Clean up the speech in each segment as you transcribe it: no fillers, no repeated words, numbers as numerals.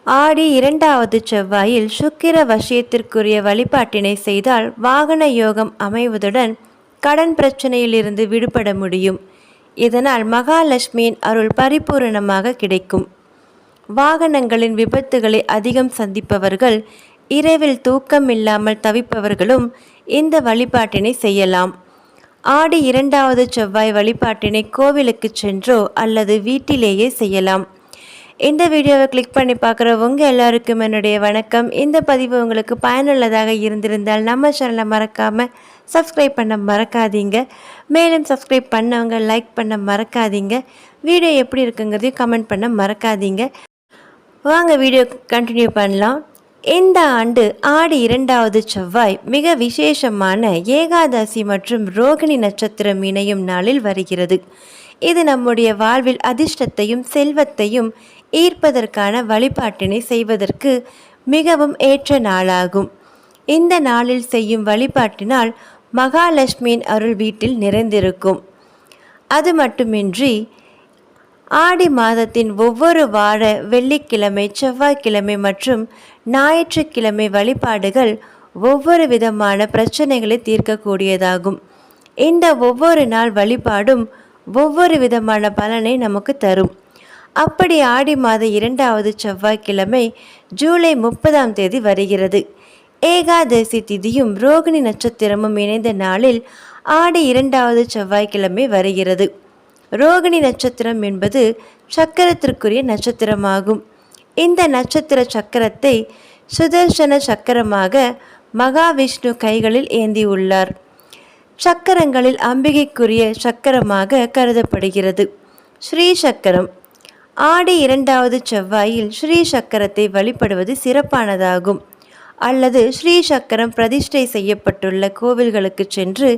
ஆடி 2வது செவ்வாயில் சுக்கிர வசியத்திற்குரிய வழிபாட்டினை செய்தால் வாகன யோகம் அமைவதுடன் கடன் பிரச்சனையிலிருந்து விடுபட முடியும். இதனால் மகாலட்சுமியின் அருள் பரிபூரணமாக கிடைக்கும். வாகனங்களின் விபத்துகளை அதிகம் சந்திப்பவர்கள், இரவில் தூக்கம் இல்லாமல் தவிப்பவர்களும் இந்த வழிபாட்டினை செய்யலாம். ஆடி 2வது செவ்வாய் வழிபாட்டினை கோவிலுக்கு சென்றோ அல்லது வீட்டிலேயே செய்யலாம். இந்த வீடியோவை கிளிக் பண்ணி பார்க்குற உங்கள் எல்லாருக்கும் என்னுடைய வணக்கம். இந்த பதிவு உங்களுக்கு பயனுள்ளதாக இருந்திருந்தால் நம்ம சேனலை மறக்காமல் சப்ஸ்கிரைப் பண்ண மறக்காதீங்க. மேலும் சப்ஸ்கிரைப் பண்ணவங்க லைக் பண்ண மறக்காதீங்க. வீடியோ எப்படி இருக்குங்கிறதையும் கமெண்ட் பண்ண மறக்காதீங்க. வாங்க வீடியோ கண்டினியூ பண்ணலாம். இந்த ஆண்டு ஆடி 2வது செவ்வாய் மிக விசேஷமான ஏகாதசி மற்றும் ரோகிணி நட்சத்திரம் இணையும் நாளில் வருகிறது. இது நம்முடைய வாழ்வில் அதிர்ஷ்டத்தையும் செல்வத்தையும் ஈர்ப்பதற்கான வழிபாட்டினை செய்வதற்கு மிகவும் ஏற்ற நாளாகும். இந்த நாளில் செய்யும் வழிபாட்டினால் மகாலட்சுமியின் அருள் வீட்டில் நிறைந்திருக்கும். அது மட்டுமின்றி ஆடி மாதத்தின் ஒவ்வொரு வார வெள்ளிக்கிழமை, செவ்வாய்க்கிழமை மற்றும் ஞாயிற்றுக்கிழமை வழிபாடுகள் ஒவ்வொரு விதமான பிரச்சனைகளை தீர்க்கக்கூடியதாகும். இந்த ஒவ்வொரு நாள் வழிபாடும் ஒவ்வொரு விதமான பலனை நமக்கு தரும். அப்படி ஆடி மாத 2வது செவ்வாய்க்கிழமை ஜூலை 30ஆம் தேதி வருகிறது. ஏகாதசி திதியும் ரோகிணி நட்சத்திரமும் இணைந்த நாளில் ஆடி 2வது செவ்வாய்க்கிழமை வருகிறது. ரோகிணி நட்சத்திரம் என்பது சக்கரத்திற்குரிய நட்சத்திரமாகும். இந்த நட்சத்திர சக்கரத்தை சுதர்சன சக்கரமாக மகாவிஷ்ணு கைகளில் ஏந்தியுள்ளார். சக்கரங்களில் அம்பிகைக்குரிய சக்கரமாக கருதப்படுகிறது. ஸ்ரீ சக்கரம். ஆடி 2வது செவ்வாயில் ஸ்ரீ சக்கரத்தை வழிபடுவது சிறப்பானதாகும். அல்லது ஸ்ரீ சக்கரம் பிரதிஷ்டை செய்யப்பட்டுள்ள கோவில்களுக்கு சென்று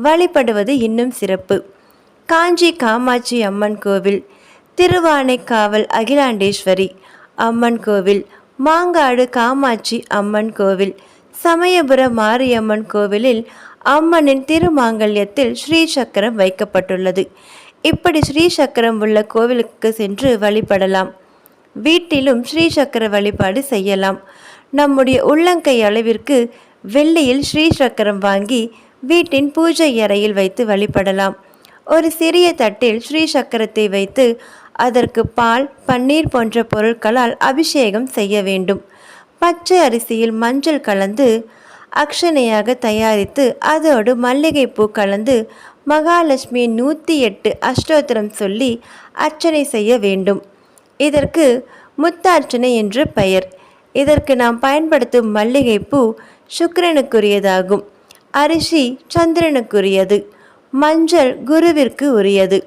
வழிபடுவது இன்னும் சிறப்பு. காஞ்சி காமாட்சி அம்மன் கோவில், திருவானைக்காவல் அகிலாண்டேஸ்வரி அம்மன் கோவில், மாங்காடு காமாட்சி அம்மன் கோவில், சமயபுர மாரியம்மன் கோவிலில் அம்மனின் திருமாங்கல்யத்தில் ஸ்ரீ சக்கரம் வைக்கப்பட்டுள்ளது. இப்படி ஸ்ரீ சக்கரம் உள்ள கோவிலுக்கு சென்று வழிபடலாம். வீட்டிலும் ஸ்ரீ சக்கர வழிபாடு செய்யலாம். நம்முடைய உள்ளங்கை அளவிற்கு வெள்ளியில் ஸ்ரீ சக்கரம் வாங்கி வீட்டின் பூஜை அறையில் வைத்து வழிபடலாம். ஒரு சிறிய தட்டில் ஸ்ரீ சக்கரத்தை வைத்து அதற்கு பால், பன்னீர் போன்ற பொருட்களால் அபிஷேகம் செய்ய வேண்டும். பச்சை அரிசியில் மஞ்சள் கலந்து அக்ஷனையாக தயாரித்து அதோடு மல்லிகைப்பூ கலந்து மகாலட்சுமியின் 108 அஷ்டோத்திரம் சொல்லி அர்ச்சனை செய்ய வேண்டும். இதற்கு முத்தார்ச்சனை என்று பெயர். இதற்கு நாம் பயன்படுத்தும் மல்லிகைப்பூ சுக்கிரனுக்குரியதாகும். அரிசி சந்திரனுக்குரியது. மஞ்சள் குருவிற்கு உரியது.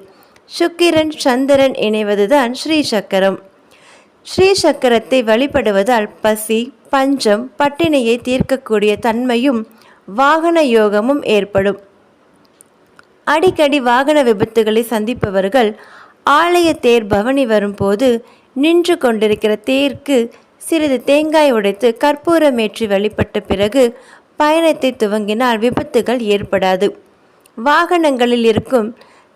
சுக்கிரன் சந்திரன் இணைவதுதான் ஸ்ரீ சக்கரம். ஸ்ரீ சக்கரத்தை வழிபடுவதால் பசி, பஞ்சம், பட்டினியை தீர்க்கக்கூடிய தன்மையும் வாகன யோகமும் ஏற்படும். அடிக்கடி வாகன விபத்துகளை சந்திப்பவர்கள் ஆலய தேர் பவனி வரும்போது நின்று கொண்டிருக்கிற தேருக்கு சிறிது தேங்காய் உடைத்து கற்பூரமேற்றி வழிபட்ட பிறகு பயணத்தை துவங்கினால் விபத்துகள் ஏற்படாது. வாகனங்களில் இருக்கும்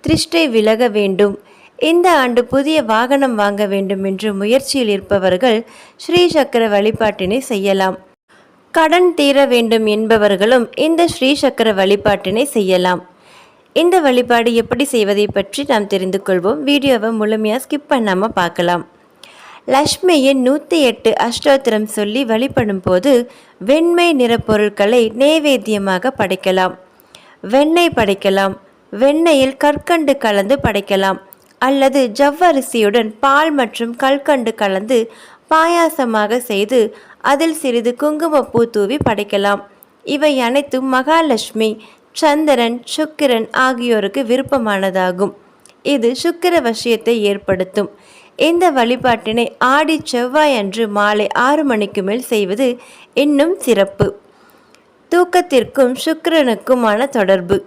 திருஷ்டை விலக வேண்டும். இந்த ஆண்டு புதிய வாகனம் வாங்க வேண்டும் என்று முயற்சியில் இருப்பவர்கள் ஸ்ரீ சக்கர வழிபாட்டினை செய்யலாம். கடன் தீர வேண்டும் என்பவர்களும் இந்த ஸ்ரீ சக்கர வழிபாட்டினை செய்யலாம். இந்த வழிபாடு எப்படி செய்வதை பற்றி நாம் தெரிந்து கொள்வோம். வீடியோவை முழுமையாக ஸ்கிப் பண்ணாமல் பார்க்கலாம். லக்ஷ்மியின் 108 அஷ்டோத்திரம் சொல்லி வழிபடும் போது வெண்மை நிற பொருட்களை நைவேத்தியமாக படைக்கலாம். வெண்ணெய் படைக்கலாம். வெண்ணெயில் கற்கண்டு கலந்து படைக்கலாம். அல்லது ஜவ்வரிசியுடன் பால் மற்றும் கல்கண்டு கலந்து பாயாசமாக செய்து அதில் சிறிது குங்குமப்பூ தூவி படைக்கலாம். இவை அனைத்தும் மகாலட்சுமி, சந்திரன், சுக்கிரன் ஆகியோருக்கு விருப்பமானதாகும். இது சுக்கிர வசியத்தை ஏற்படுத்தும். இந்த வழிபாட்டினை ஆடி செவ்வாய் அன்று மாலை 6 மணிக்கு மேல் செய்வது இன்னும் சிறப்பு. தூக்கத்திற்கும் சுக்கிரனுக்குமான தொடர்பு.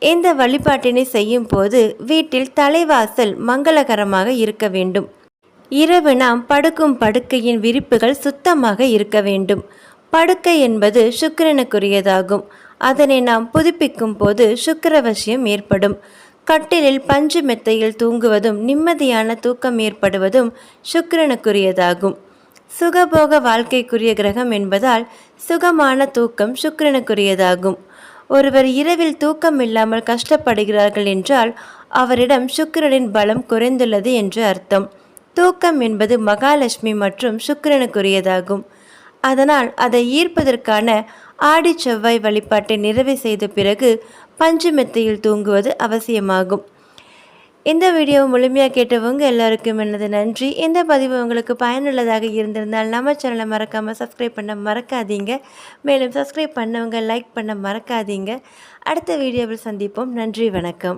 இந்த வழிபாட்டினை செய்யும் போது வீட்டில் தலைவாசல் மங்களகரமாக இருக்க வேண்டும். இரவு நாம் படுக்கும் படுக்கையின் விரிப்புகள் சுத்தமாக இருக்க வேண்டும். படுக்கை என்பது சுக்கிரனுக்குரியதாகும். அதனை நாம் புதுப்பிக்கும் போது சுக்கிரவசியம் ஏற்படும். கட்டிலில் பஞ்சு மெத்தையில் தூங்குவதும் நிம்மதியான தூக்கம் ஏற்படுவதும் சுக்கிரனுக்குரியதாகும். சுகபோக வாழ்க்கைக்குரிய கிரகம் என்பதால் சுகமான தூக்கம் சுக்கிரனுக்குரியதாகும். ஒருவர் இரவில் தூக்கம் இல்லாமல் கஷ்டப்படுகிறார்கள் என்றால் அவரிடம் சுக்கிரனின் பலம் குறைந்துள்ளது என்று அர்த்தம். தூக்கம் என்பது மகாலட்சுமி மற்றும் சுக்கிரனுக்குரியதாகும். அதனால் அதை ஈர்ப்பதற்கான ஆடி செவ்வாய் வழிபாட்டை நிறைவு செய்த பிறகு பஞ்சு மெத்தையில் தூங்குவது அவசியமாகும். இந்த வீடியோவை முழுமையாக கேட்டவங்க எல்லாருக்கும் எனது நன்றி. இந்த பதிவு உங்களுக்கு பயனுள்ளதாக இருந்திருந்தால் நம்ம சேனலை மறக்காமல் சப்ஸ்கிரைப் பண்ண மறக்காதீங்க. மேலும் சப்ஸ்கிரைப் பண்ணவங்க லைக் பண்ண மறக்காதீங்க. அடுத்த வீடியோவில் சந்திப்போம். நன்றி, வணக்கம்.